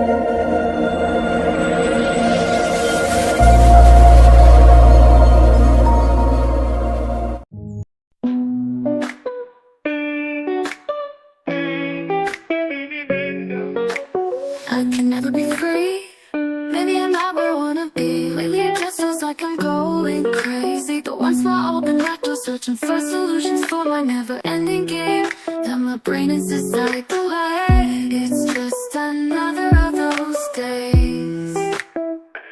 I can never be free. Maybe I'm not where I wanna be. Lately it just feels like I'm going crazy. But once more open back door, searching for solutions for my never-ending game that my brain is inside the way. It's just another of those days.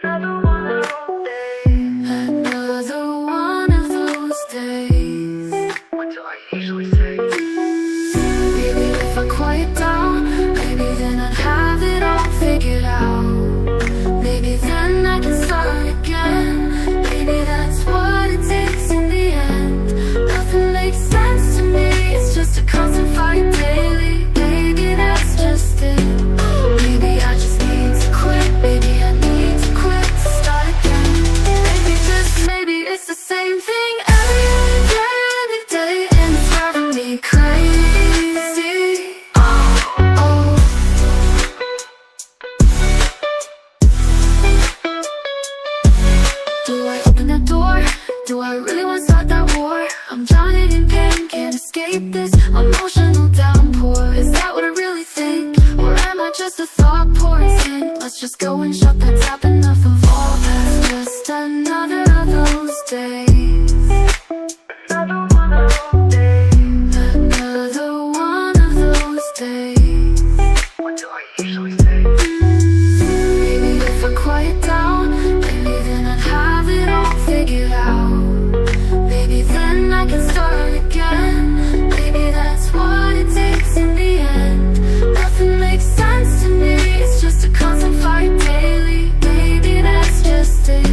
Another one of those days. Another one of those days. What do I usually say? Maybe if I quiet down, maybe then I'd have it all figured out. Maybe then I can start again. Maybe that's what it takes in the end. Nothing makes sense to me, it's just a constant fight daily. Maybe that's just it. Maybe I just need to quit. Maybe I need to quit to start again. Maybe just maybe it's the same thing every day, and it's driving me crazy. Oh. Do I open that door? Do I really want to start that war? I'm drowning in pain, can't escape this emotional downpour. Is that what I really think? Or am I just a thought poison? Let's just go and shut that tap, enough of all that. Just another of those days. Another one of those days. Another one of those days. What do I usually say? Maybe if I quiet down, maybe then I'd have it all figured out. Maybe then I can start again. Maybe that's what it takes in the end. Nothing makes sense to me, it's just a constant fight daily. Maybe that's just it.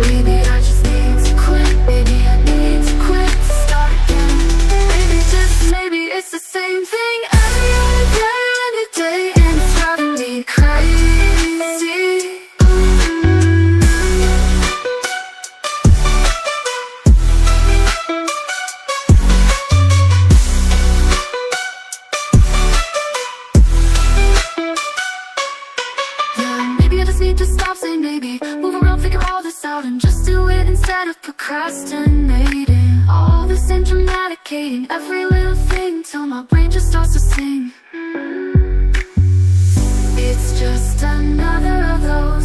Maybe I just need to quit. Maybe I need to quit to start again. Maybe just maybe it's the same thing every day, and it's driving me crazy. Maybe I just need to stop saying maybe, move around, figure all this out, and just do it instead of procrastinating. All this and dramaticating every little thing till my brain just starts to sing. It's just another of those